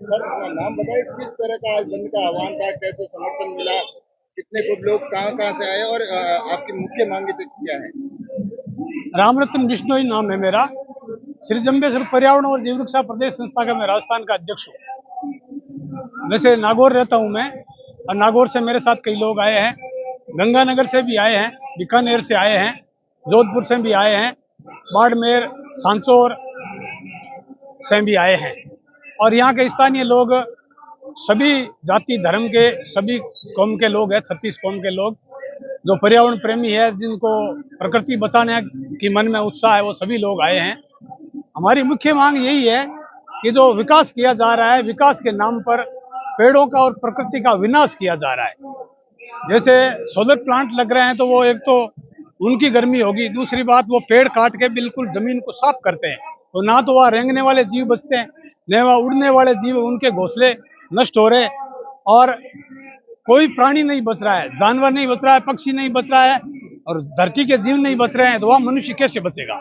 Sir अपना नाम बताइए, किस तरह का आज बंद का आह्वान था, कैसे समर्थन मिला, कितने कुछ लोग कहाँ कहाँ से आए और आपकी मुख्य मांगे क्या है? रामरतन बिश्नोई नाम है मेरा। श्री जम्बेश्वर पर्यावरण और जीव रक्षा प्रदेश संस्था का मैं राजस्थान का अध्यक्ष हूँ। वैसे नागौर रहता हूँ मैं, और नागौर से मेरे साथ कई लोग आए हैं, गंगानगर से भी आए हैं, बीकानेर से आए हैं, जोधपुर से भी आए हैं, बाड़मेर, सांचौर से भी आए हैं। और यहाँ के स्थानीय लोग सभी जाति धर्म के, सभी कौम के लोग हैं, 36 कौम के लोग जो पर्यावरण प्रेमी है, जिनको प्रकृति बचाने की मन में उत्साह है, वो सभी लोग आए हैं। हमारी मुख्य मांग यही है कि जो विकास किया जा रहा है, विकास के नाम पर पेड़ों का और प्रकृति का विनाश किया जा रहा है। जैसे सोलर प्लांट लग रहे हैं तो वो एक तो उनकी गर्मी होगी, दूसरी बात वो पेड़ काट के बिल्कुल जमीन को साफ करते हैं, तो ना तो वहाँ रेंगने वाले जीव बचते हैं, न वहाँ उड़ने वाले जीव, उनके घोंसले नष्ट हो रहे, और कोई प्राणी नहीं बच रहा है, जानवर नहीं बच रहा है, पक्षी नहीं बच रहा है, और धरती के जीव नहीं बच रहे हैं, तो वह मनुष्य कैसे बचेगा।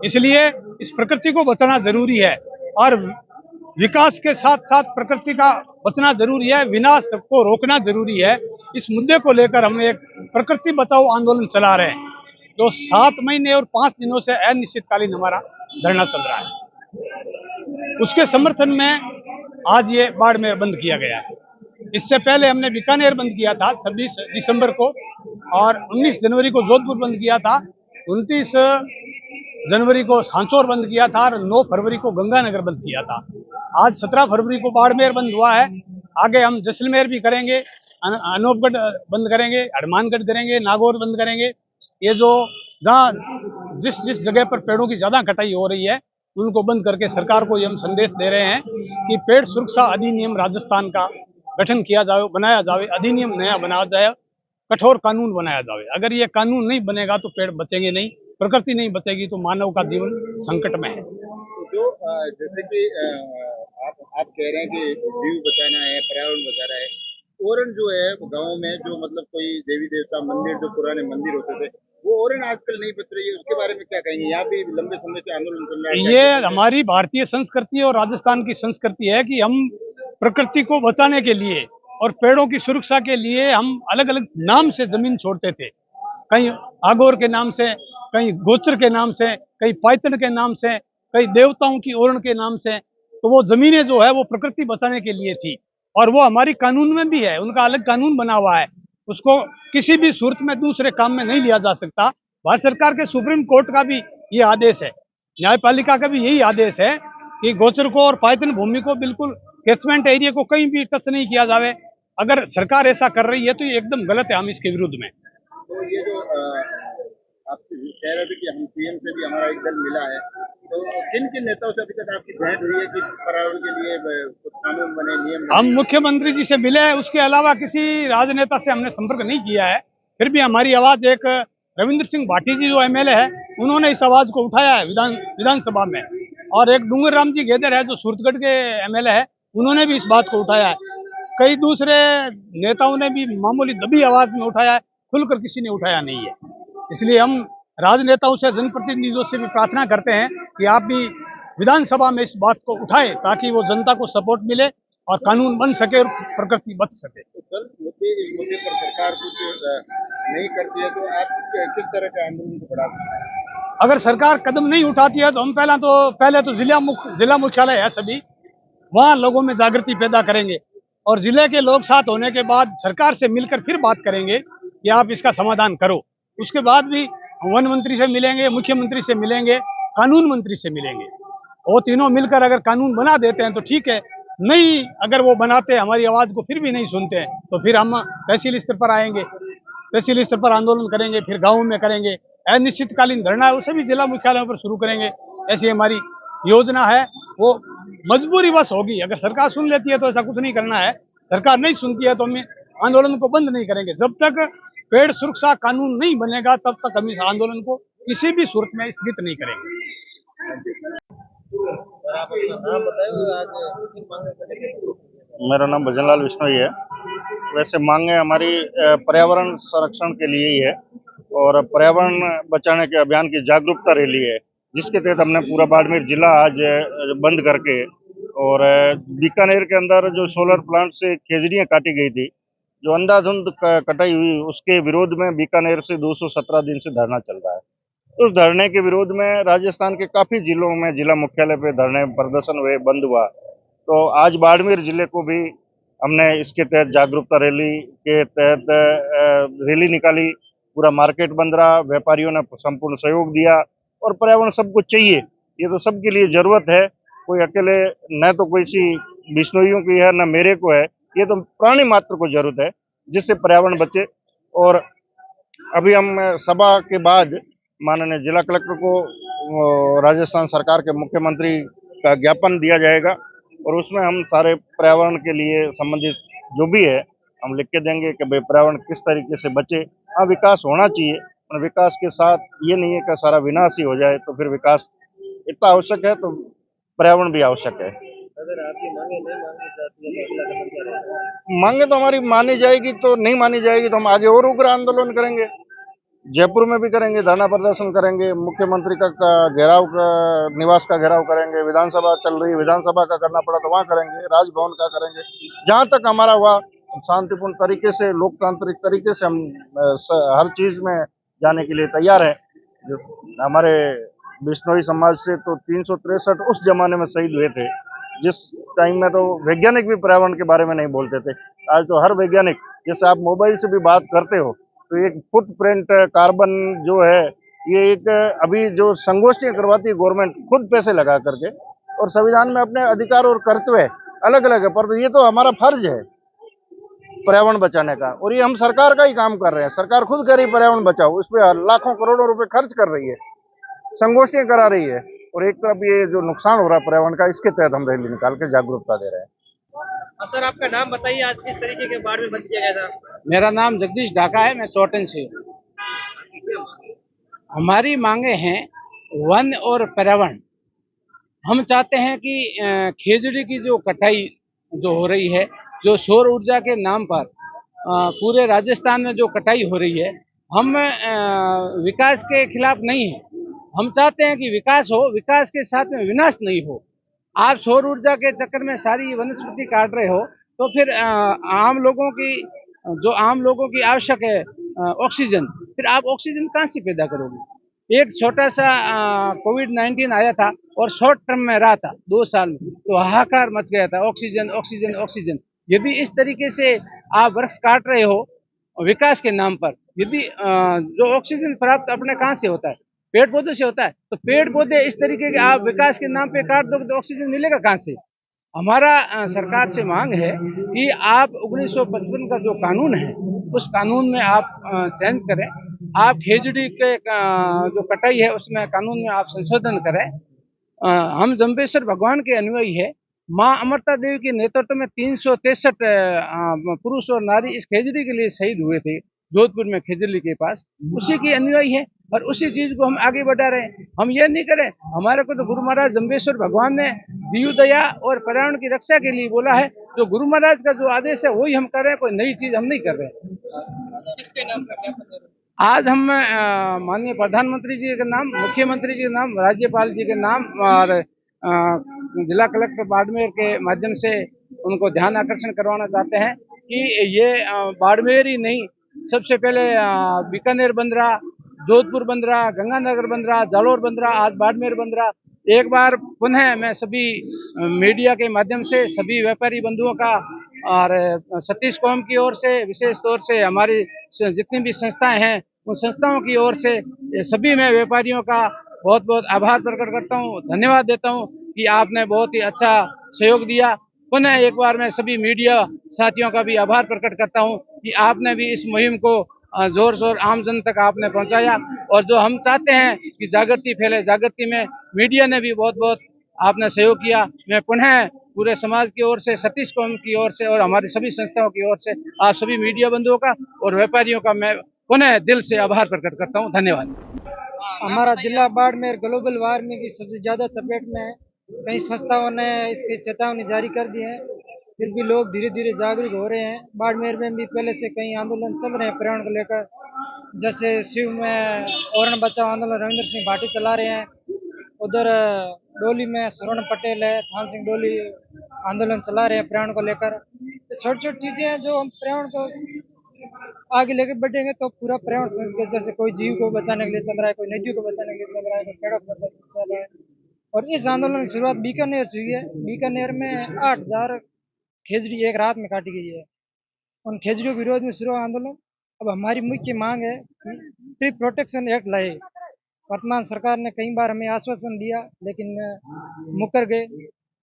इसलिए इस प्रकृति को बचाना जरूरी है, और विकास के साथ साथ प्रकृति का बचना जरूरी है, विनाश को रोकना जरूरी है। इस मुद्दे को लेकर हम एक प्रकृति बचाओ आंदोलन चला रहे हैं, जो 7 महीने और 5 दिनों से अनिश्चितकालीन हमारा धरना चल रहा है। उसके समर्थन में आज ये बाड़मेर बंद किया गया है। इससे पहले हमने बीकानेर बंद किया था 26 दिसंबर को, और 19 जनवरी को जोधपुर बंद किया था, 29 जनवरी को सांचौर बंद किया था, और 9 फरवरी को गंगानगर बंद किया था। आज 17 फरवरी को बाड़मेर बंद हुआ है। आगे हम जैसलमेर भी करेंगे, अनूपगढ़ बंद करेंगे, हनुमानगढ़ करेंगे, नागौर बंद करेंगे। ये जो जहाँ जिस जिस जगह पर पेड़ों की ज्यादा कटाई हो रही है, उनको बंद करके सरकार को ये हम संदेश दे रहे हैं कि पेड़ सुरक्षा अधिनियम राजस्थान का गठन किया जाए, बनाया जाए, अधिनियम नया बनाया जाए, कठोर कानून बनाया जाए। अगर ये कानून नहीं बनेगा तो पेड़ बचेंगे नहीं, प्रकृति नहीं बचेगी तो मानव का जीवन संकट में है। जो जैसे कि आप कह रहे हैं कि जीव बचाना है, पर्यावरण बचाना है, ओरन जो है गाँव में जो मतलब कोई देवी देवता मंदिर, जो पुराने मंदिर होते थे, वो ओरन आजकल नहीं बच रही है, उसके बारे में क्या कहेंगे? यहाँ भी लंबे समय से आंदोलन चल रहा है। ये हमारी भारतीय संस्कृति और राजस्थान की संस्कृति है कि हम प्रकृति को बचाने के लिए और पेड़ों की सुरक्षा के लिए हम अलग अलग नाम से जमीन छोड़ते थे। कहीं आगोर के नाम से, कहीं गोचर के नाम से, कहीं पाइतन के नाम से, कहीं देवताओं की ओरण के नाम से। तो वो जमीनें जो है वो प्रकृति बचाने के लिए थी, और वो हमारी कानून में भी है, उनका अलग कानून बना हुआ है, उसको किसी भी सूरत में दूसरे काम में नहीं लिया जा सकता। भारत सरकार के सुप्रीम कोर्ट का भी ये आदेश है, न्यायपालिका का भी यही आदेश है कि गोचर को और पाइतन भूमि को बिल्कुल कैचमेंट एरिया को कहीं भी टच नहीं किया जावे। अगर सरकार ऐसा कर रही है तो ये एकदम गलत है, हम इसके विरुद्ध में। तो ये जो आप कह रहे थे कि हम सीएम से भी हमारा एक दल मिला है, तो किन किन नेताओं से अभी तक आपकी भेंट हुई है कि पर्यावरण के लिए कुछ कानून बने, नियम बने? हम मुख्यमंत्री जी से मिले हैं, उसके अलावा किसी राजनेता से हमने संपर्क नहीं किया है। फिर भी हमारी आवाज, एक रविंद्र सिंह भाटी जी जो एमएलए है, उन्होंने इस आवाज को उठाया है विधानसभा में, और एक डूंगर राम जी गेदर है जो सूरतगढ़ के एमएलए है, उन्होंने भी इस बात को उठाया है। कई दूसरे नेताओं ने भी मामूली दबी आवाज में उठाया है, खुलकर किसी ने उठाया नहीं है। इसलिए हम राजनेताओं से, जनप्रतिनिधियों से भी प्रार्थना करते हैं कि आप भी विधानसभा में इस बात को उठाएं, ताकि वो जनता को सपोर्ट मिले और कानून बन सके और प्रकृति बच सके। तो इस मुद्दे पर सरकार कुछ नहीं करती है तो आप किस तरह के आंदोलन को बढ़ा सकते हैं? अगर सरकार कदम नहीं उठाती है तो हम पहले तो जिला मुख्यालय है सभी, वहां लोगों में जागृति पैदा करेंगे, और जिले के लोग साथ होने के बाद सरकार से मिलकर फिर बात करेंगे कि आप इसका समाधान करो। उसके बाद भी वन मंत्री से मिलेंगे, मुख्यमंत्री से मिलेंगे, कानून मंत्री से मिलेंगे। वो तीनों मिलकर अगर कानून बना देते हैं तो ठीक है, नहीं अगर वो बनाते हमारी आवाज को फिर भी नहीं सुनते हैं तो फिर हम तहसील स्तर पर आएंगे, तहसील स्तर पर आंदोलन करेंगे, फिर गाँव में करेंगे, अनिश्चितकालीन धरना है उसे भी जिला मुख्यालयों पर शुरू करेंगे। ऐसी हमारी योजना है, वो मजबूरी बस होगी। अगर सरकार सुन लेती है तो ऐसा कुछ नहीं करना है, सरकार नहीं सुनती है तो हम आंदोलन को बंद नहीं करेंगे। जब तक पेड़ सुरक्षा कानून नहीं बनेगा तब तक हम इस आंदोलन को किसी भी सूरत में स्थगित नहीं करेंगे। मेरा नाम भजनलाल बिश्नोई है। वैसे मांगे हमारी पर्यावरण संरक्षण के लिए ही है और पर्यावरण बचाने के अभियान की जागरूकता रैली है, जिसके तहत हमने पूरा बाड़मेर जिला आज बंद करके और बीकानेर के अंदर जो सोलर प्लांट से खेजड़ियां काटी गई थी, जो अंधाधुंध कटाई हुई, उसके विरोध में बीकानेर से 217 दिन से धरना चल रहा है। उस धरने के विरोध में राजस्थान के काफी जिलों में जिला मुख्यालय पे धरने प्रदर्शन हुए, बंद हुआ। तो आज बाड़मेर जिले को भी हमने इसके तहत जागरूकता रैली के तहत रैली निकाली। पूरा मार्केट बंद रहा, व्यापारियों ने संपूर्ण सहयोग दिया और पर्यावरण सबको चाहिए, ये तो सबके लिए जरूरत है। कोई अकेले न तो कोई सी बिश्नोइयों की है न मेरे को है, ये तो प्राणी मात्र को जरूरत है जिससे पर्यावरण बचे। और अभी हम सभा के बाद माननीय जिला कलेक्टर को राजस्थान सरकार के मुख्यमंत्री का ज्ञापन दिया जाएगा और उसमें हम सारे पर्यावरण के लिए संबंधित जो भी है हम लिख के देंगे कि भाई पर्यावरण किस तरीके से बचे। हाँ, विकास होना चाहिए, और विकास के साथ ये नहीं है कि सारा विनाश ही हो जाए, तो फिर विकास इतना आवश्यक है तो पर्यावरण भी आवश्यक है। अगर आपकी मांगे नहीं मांगी जाती है तो अगला कदम क्या रहेगा? मांगे तो हमारी मानी जाएगी तो नहीं मानी जाएगी तो हम आगे और उग्र आंदोलन करेंगे, जयपुर में भी करेंगे, धरना प्रदर्शन करेंगे, मुख्यमंत्री का घेराव निवास का घेराव करेंगे, विधानसभा चल रही है विधानसभा का करना पड़ा तो वहाँ करेंगे, राजभवन का करेंगे। जहाँ तक हमारा हुआ शांतिपूर्ण तरीके से, लोकतांत्रिक तरीके से हम हर चीज में जाने के लिए तैयार है। हमारे बिश्नोई समाज से तो 363 उस जमाने में शहीद हुए थे, जिस टाइम में तो वैज्ञानिक भी पर्यावरण के बारे में नहीं बोलते थे। आज तो हर वैज्ञानिक, जैसे आप मोबाइल से भी बात करते हो तो एक फुटप्रिंट कार्बन जो है, ये एक अभी जो संगोष्ठियां करवाती है गवर्नमेंट खुद पैसे लगा करके, और संविधान में अपने अधिकार और कर्तव्य अलग अलग है, पर ये तो हमारा फर्ज है पर्यावरण बचाने का, और ये हम सरकार का ही काम कर रहे हैं। सरकार खुद कह रही पर्यावरण बचाओ, उस पर लाखों करोड़ों रुपए खर्च कर रही है, संगोष्ठियां करा रही है, और एक तरफ ये जो नुकसान हो रहा है पर्यावरण का, इसके तहत हम रैली निकाल के जागरूकता दे रहे हैं। सर, आपका नाम बताइए, आज किस तरीके के बाढ़ में बंद किया गया था? मेरा नाम जगदीश ढाका है, मैं चौटन से हूँ। हमारी मांगे हैं वन और पर्यावरण। हम चाहते हैं कि खेजड़ी की जो कटाई जो हो रही है, जो सौर ऊर्जा के नाम पर पूरे राजस्थान में जो कटाई हो रही है, हम विकास के खिलाफ नहीं है। हम चाहते हैं कि विकास हो, विकास के साथ में विनाश नहीं हो। आप सौर ऊर्जा के चक्कर में सारी वनस्पति काट रहे हो तो फिर आम लोगों की आवश्यक है ऑक्सीजन, फिर आप ऑक्सीजन कहाँ से पैदा करोगे? एक छोटा सा कोविड-19 आया था और शॉर्ट टर्म में रहा था 2 साल में, तो हाहाकार मच गया था, ऑक्सीजन ऑक्सीजन ऑक्सीजन। यदि इस तरीके से आप वृक्ष काट रहे हो विकास के नाम पर, यदि जो ऑक्सीजन प्राप्त अपने कहाँ से होता है? पेड़ पौधों से होता है। तो पेड़ पौधे इस तरीके के आप विकास के नाम पे काट दोगे तो ऑक्सीजन मिलेगा कहाँ से? हमारा सरकार से मांग है कि आप 1955 का जो कानून है उस कानून में आप चेंज करें। आप खेजड़ी के जो कटाई है उसमें कानून में आप संशोधन करें। हम जम्बेश्वर भगवान के अनुयायी है। माँ अमृता देवी के नेतृत्व में 363 पुरुष और नारी इस खेजड़ी के लिए शहीद हुए थे, जोधपुर में खेजड़ी के पास। उसी के अनुयायी है और उसी चीज को हम आगे बढ़ा रहे हैं। हम ये नहीं करें, हमारे को तो गुरु महाराज जम्बेश्वर भगवान ने जीव दया और पर्यावरण की रक्षा के लिए बोला है। जो गुरु महाराज का जो आदेश है वही हम कर रहे हैं, कोई नई चीज हम नहीं कर रहे हैं। किसके नाम करने? आज हम माननीय प्रधानमंत्री जी के नाम, मुख्यमंत्री जी के नाम, राज्यपाल जी के नाम और जिला कलेक्टर बाड़मेर के माध्यम से उनको ध्यान आकर्षण करवाना चाहते हैं कि ये बाड़मेर ही नहीं, सबसे पहले बीकानेर बंद रहा, जोधपुर बंद रहा, गंगानगर बंद रहा, जालोर बंद रहा, आज बाड़मेर बंद रहा। एक बार पुनः मैं सभी मीडिया के माध्यम से सभी व्यापारी बंधुओं का और सतीश कौम की ओर से, विशेष तौर से हमारी जितनी भी संस्थाएं हैं उन संस्थाओं की ओर से सभी मैं व्यापारियों का बहुत बहुत आभार प्रकट करता हूं, धन्यवाद देता हूं कि आपने बहुत ही अच्छा सहयोग दिया। पुनः एक बार मैं सभी मीडिया साथियों का भी आभार प्रकट करता हूं कि आपने भी इस मुहिम को जोर शोर आम जन तक आपने पहुंचाया, और जो हम चाहते हैं कि जागृति फैले, जागृति में मीडिया ने भी बहुत बहुत आपने सहयोग किया। मैं पुनः पूरे समाज की ओर से, सतीश कौम की ओर से और हमारी सभी संस्थाओं की ओर से आप सभी मीडिया बंधुओं का और व्यापारियों का मैं पुनः दिल से आभार प्रकट करता हूं। धन्यवाद। हमारा जिला बाड़मेर ग्लोबल वार्मिंग की सबसे ज़्यादा चपेट में है। कई संस्थाओं ने इसकी चेतावनी जारी कर दी है, फिर भी लोग धीरे धीरे जागरूक हो रहे हैं। बाड़मेर में भी पहले से कई आंदोलन चल रहे हैं पर्यावरण को लेकर, जैसे शिव में ओरण बचाओ आंदोलन रविंद्र सिंह भाटी चला रहे हैं, उधर डोली में श्रवण पटेल है, थान सिंह डोली आंदोलन चला रहे हैं पर्यावरण को लेकर। छोटी छोटी चीजें हैं जो हम पर्यावरण को आगे लेके बढ़ेंगे तो पूरा पर्यावरण, जैसे कोई जीव को बचाने के लिए चल रहा है, कोई नदियों को बचाने के लिए चल रहा है, कोई पेड़ों को बचाने के लिए चल रहा है। और इस आंदोलन की शुरुआत बीकानेर से हुई है। बीकानेर में 8000 खेजड़ी एक रात में काटी गई है। उन खेजड़ियों के विरोध में शुरू हुआ आंदोलन। अब हमारी मुख्य मांग है कि ट्री प्रोटेक्शन एक्ट लाए। वर्तमान सरकार ने कई बार हमें आश्वासन दिया लेकिन मुकर गए,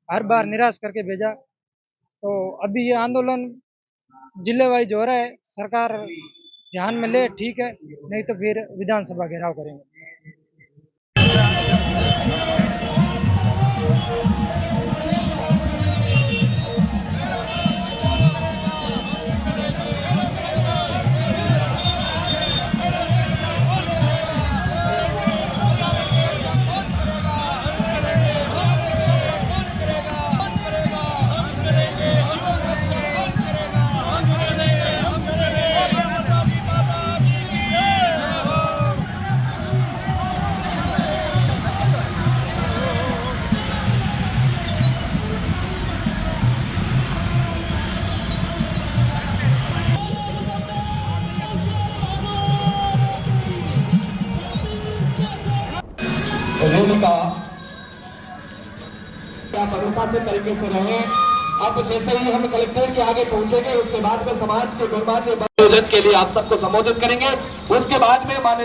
हर बार निराश करके भेजा। तो अभी ये आंदोलन जिले वाइज हो रहा है, सरकार ध्यान में ले ठीक है, नहीं तो फिर विधानसभा घेराव करेंगे। का आप अनुशासित तरीके से रहे। अब जैसे ही हम कलेक्टर के आगे पहुंचेंगे उसके बाद में समाज के गणमान्य आयोजन के लिए आप सबको संबोधित करेंगे। उसके बाद में माननीय